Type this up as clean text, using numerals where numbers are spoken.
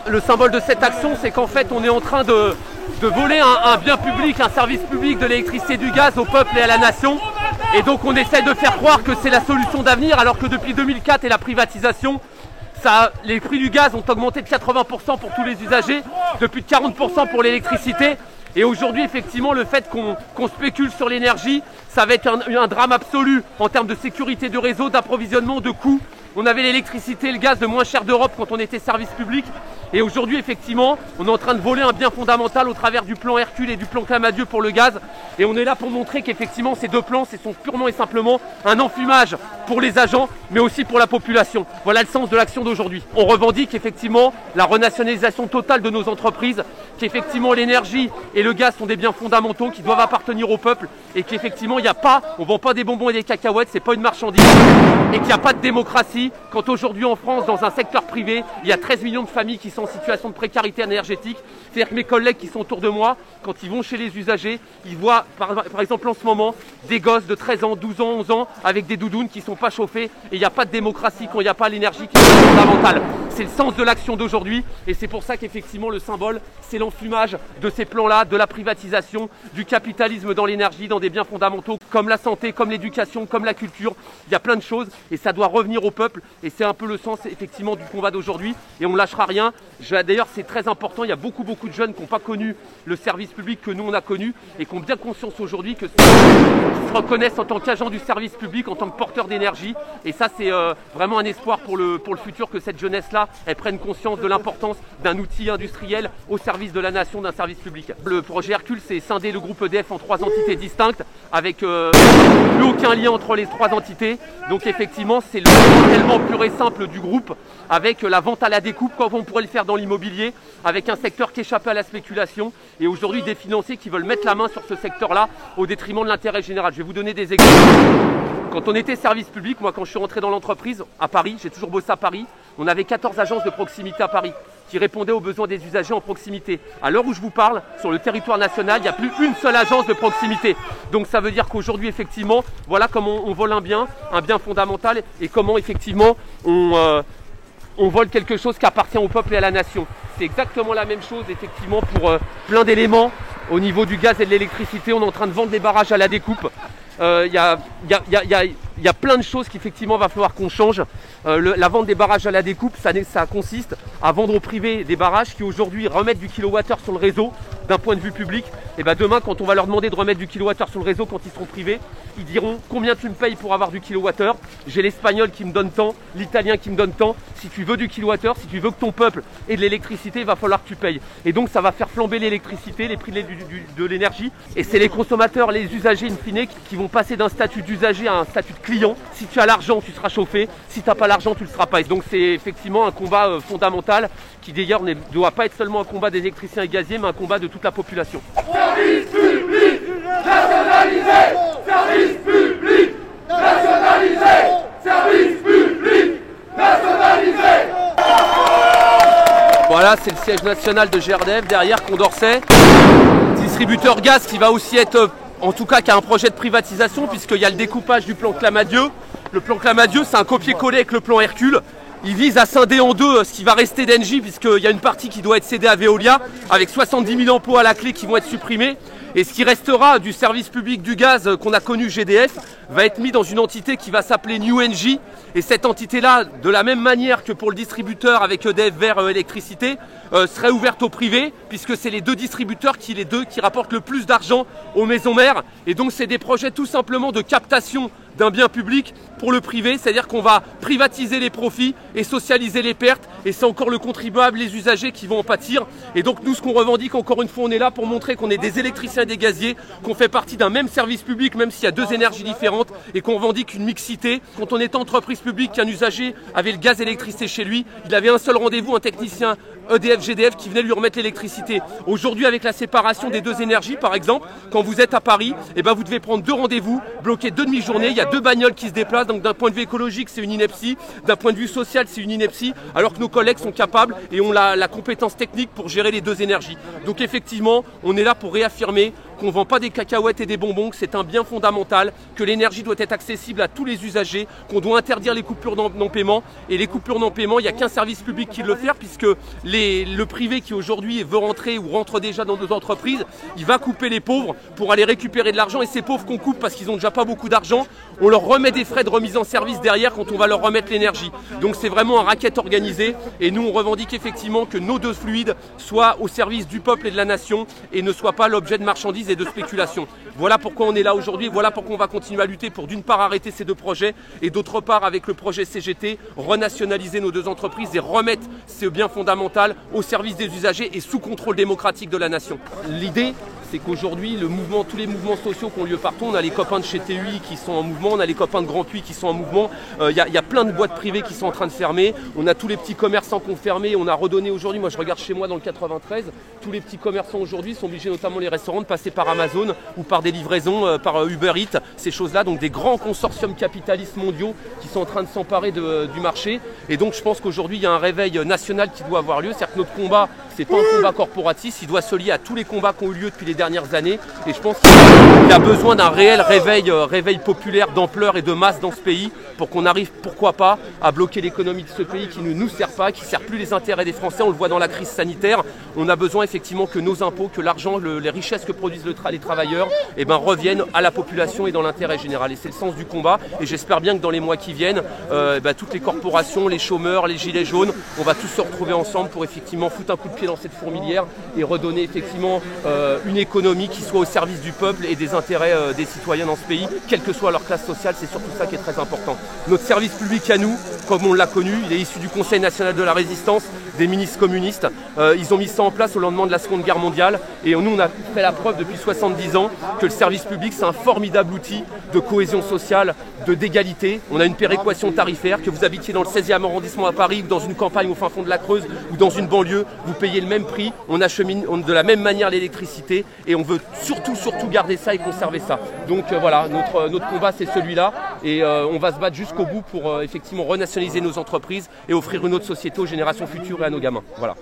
le symbole de cette action, c'est qu'en fait on est en train de voler un bien public, un service public de l'électricité et du gaz au peuple et à la nation. Et donc on essaie de faire croire que c'est la solution d'avenir, alors que depuis 2004 et la privatisation, les prix du gaz ont augmenté de 80% pour tous les usagers, de plus de 40% pour l'électricité. Et aujourd'hui, effectivement, le fait qu'on spécule sur l'énergie, ça va être un drame absolu en termes de sécurité de réseau, d'approvisionnement, de coûts. On avait l'électricité et le gaz le moins cher d'Europe quand on était service public. Et aujourd'hui, effectivement, on est en train de voler un bien fondamental au travers du plan Hercule et du plan Clamadieu pour le gaz. Et on est là pour montrer qu'effectivement, ces deux plans, ce sont purement et simplement un enfumage pour les agents, mais aussi pour la population. Voilà le sens de l'action d'aujourd'hui. On revendique effectivement la renationalisation totale de nos entreprises, qu'effectivement l'énergie et le gaz sont des biens fondamentaux qui doivent appartenir au peuple, et qu'effectivement, il n'y a pas, on ne vend pas des bonbons et des cacahuètes, c'est pas une marchandise, et qu'il n'y a pas de démocratie quand aujourd'hui en France, dans un secteur privé, il y a 13 millions de familles qui sont en situation de précarité énergétique. C'est-à-dire que mes collègues qui sont autour de moi, quand ils vont chez les usagers, ils voient par exemple en ce moment des gosses de 13 ans, 12 ans, 11 ans avec des doudounes qui ne sont pas chauffés, et il n'y a pas de démocratie quand il n'y a pas l'énergie qui est fondamentale. C'est le sens de l'action d'aujourd'hui, et c'est pour ça qu'effectivement le symbole, c'est l'enfumage de ces plans-là, de la privatisation, du capitalisme dans l'énergie, dans des biens fondamentaux comme la santé, comme l'éducation, comme la culture. Il y a plein de choses et ça doit revenir au peuple, et c'est un peu le sens effectivement du combat d'aujourd'hui, et on ne lâchera rien. D'ailleurs, c'est très important, il y a beaucoup de jeunes qui n'ont pas connu le service public que nous on a connu, et qui ont bien conscience aujourd'hui que se reconnaissent en tant qu'agents du service public, en tant que porteurs d'énergie, et ça c'est vraiment un espoir pour le futur, que cette jeunesse-là, elle prenne conscience de l'importance d'un outil industriel au service de la nation, d'un service public. Le projet Hercule, c'est scinder le groupe EDF en 3 entités distinctes, avec plus aucun lien entre les 3 entités. Donc effectivement, c'est le démantèlement pur et simple du groupe, avec la vente à la découpe, comme on pourrait le faire dans l'immobilier, avec un secteur qui échappe à la spéculation, et aujourd'hui des financiers qui veulent mettre la main sur ce secteur-là au détriment de l'intérêt général. Je vais vous donner des exemples. Quand on était service public, moi quand je suis rentré dans l'entreprise à Paris, j'ai toujours bossé à Paris, on avait 14 agences de proximité à Paris qui répondaient aux besoins des usagers en proximité. À l'heure où je vous parle, sur le territoire national, il n'y a plus une seule agence de proximité. Donc ça veut dire qu'aujourd'hui, effectivement, voilà comment on vole un bien fondamental, et comment effectivement on vole quelque chose qui appartient au peuple et à la nation. C'est exactement la même chose effectivement pour plein d'éléments. Au niveau du gaz et de l'électricité, on est en train de vendre des barrages à la découpe. Il y a plein de choses qu'effectivement va falloir qu'on change. La vente des barrages à la découpe, ça consiste à vendre au privé des barrages qui aujourd'hui remettent du kilowattheure sur le réseau d'un point de vue public. Et bien demain, quand on va leur demander de remettre du kilowattheure sur le réseau, quand ils seront privés, ils diront combien tu me payes pour avoir du kilowattheure. J'ai l'espagnol qui me donne tant, l'italien qui me donne tant. Si tu veux du kilowattheure, si tu veux que ton peuple ait de l'électricité, il va falloir que tu payes. Et donc ça va faire flamber l'électricité, les prix de l'énergie. Et c'est les consommateurs, les usagers in fine, qui vont passer d'un statut d'usager à un statut de client. Si tu as l'argent, tu seras chauffé. Si tu n'as pas l'argent, tu ne le seras pas. Et donc c'est effectivement un combat fondamental, qui d'ailleurs ne doit pas être seulement un combat des électriciens et gaziers, mais un combat de toute la population. Service public nationalisé! Service public nationalisé! Service public nationalisé! Voilà, c'est le siège national de GRDF, derrière Condorcet. Distributeur gaz qui va aussi être, en tout cas qui a un projet de privatisation, puisqu'il y a le découpage du plan Clamadieu. Le plan Clamadieu, c'est un copier-coller avec le plan Hercule. Il vise à scinder en deux ce qui va rester d'Engie, puisqu'il y a une partie qui doit être cédée à Veolia, avec 70 000 emplois à la clé qui vont être supprimés. Et ce qui restera du service public du gaz qu'on a connu GDF va être mis dans une entité qui va s'appeler New Engie. Et cette entité-là, de la même manière que pour le distributeur avec EDF Vert Électricité, serait ouverte au privé, puisque c'est les deux distributeurs qui rapportent le plus d'argent aux maisons mères. Et donc c'est des projets tout simplement de captation d'un bien public pour le privé, c'est-à-dire qu'on va privatiser les profits et socialiser les pertes, et c'est encore le contribuable, les usagers qui vont en pâtir. Et donc nous, ce qu'on revendique, encore une fois, on est là pour montrer qu'on est des électriciens et des gaziers, qu'on fait partie d'un même service public, même s'il y a deux énergies différentes, et qu'on revendique une mixité. Quand on était entreprise publique, qu'un usager avait le gaz et l'électricité chez lui, il avait un seul rendez-vous, un technicien EDF, GDF qui venait lui remettre l'électricité. Aujourd'hui, avec la séparation des deux énergies, par exemple, quand vous êtes à Paris, eh ben, vous devez prendre 2 rendez-vous, bloquer 2 demi-journées, il y a 2 bagnoles qui se déplacent, donc d'un point de vue écologique, c'est une ineptie, d'un point de vue social, c'est une ineptie, alors que nos collègues sont capables et ont la compétence technique pour gérer les deux énergies. Donc effectivement, on est là pour réaffirmer qu'on ne vend pas des cacahuètes et des bonbons, que c'est un bien fondamental, que l'énergie doit être accessible à tous les usagers, qu'on doit interdire les coupures non-paiement. Et les coupures non-paiement, il n'y a qu'un service public qui le fait, puisque le privé qui aujourd'hui veut rentrer ou rentre déjà dans nos entreprises, il va couper les pauvres pour aller récupérer de l'argent. Et ces pauvres qu'on coupe parce qu'ils n'ont déjà pas beaucoup d'argent, on leur remet des frais de remise en service derrière quand on va leur remettre l'énergie. Donc c'est vraiment un racket organisé. Et nous, on revendique effectivement que nos deux fluides soient au service du peuple et de la nation et ne soient pas l'objet de marchandises et de spéculation. Voilà pourquoi on est là aujourd'hui, voilà pourquoi on va continuer à lutter pour d'une part arrêter ces deux projets et d'autre part avec le projet CGT, renationaliser nos deux entreprises et remettre ce bien fondamental au service des usagers et sous contrôle démocratique de la nation. L'idée, c'est qu'aujourd'hui, tous les mouvements sociaux qui ont lieu partout, on a les copains de chez TUI qui sont en mouvement, on a les copains de Grand Puy qui sont en mouvement, il y a plein de boîtes privées qui sont en train de fermer, on a tous les petits commerçants qui ont fermé, on a redonné aujourd'hui, moi je regarde chez moi dans le 93, tous les petits commerçants aujourd'hui sont obligés, notamment les restaurants, de passer par Amazon ou par des livraisons, par Uber Eats, ces choses-là, donc des grands consortiums capitalistes mondiaux qui sont en train de s'emparer du marché. Et donc je pense qu'aujourd'hui il y a un réveil national qui doit avoir lieu, c'est-à-dire que notre combat, c'est pas un combat corporatiste, il doit se lier à tous les combats qui ont eu lieu depuis les dernières années. Et je pense qu'il y a besoin d'un réel réveil populaire d'ampleur et de masse dans ce pays pour qu'on arrive, pourquoi pas, à bloquer l'économie de ce pays qui ne nous sert pas, qui ne sert plus les intérêts des Français. On le voit dans la crise sanitaire. On a besoin effectivement que nos impôts, que l'argent, les richesses que produisent les travailleurs reviennent à la population et dans l'intérêt général. Et c'est le sens du combat. Et j'espère bien que dans les mois qui viennent, toutes les corporations, les chômeurs, les gilets jaunes, on va tous se retrouver ensemble pour effectivement foutre un coup de pied dans cette fourmilière et redonner effectivement une économie qui soit au service du peuple et des intérêts des citoyens dans ce pays, quelle que soit leur classe sociale. C'est surtout ça qui est très important. Notre service public à nous, comme on l'a connu, il est issu du Conseil national de la résistance, des ministres communistes. Ils ont mis ça en place au lendemain de la Seconde Guerre mondiale et nous on a fait la preuve depuis 70 ans que le service public c'est un formidable outil de cohésion sociale, d'égalité. On a une péréquation tarifaire, que vous habitiez dans le 16e arrondissement à Paris ou dans une campagne au fin fond de la Creuse ou dans une banlieue, vous payez le même prix, on achemine de la même manière l'électricité et on veut surtout garder ça et conserver ça. Donc voilà, notre combat c'est celui-là et on va se battre jusqu'au bout pour effectivement renationaliser nos entreprises et offrir une autre société aux générations futures et à nos gamins. Voilà.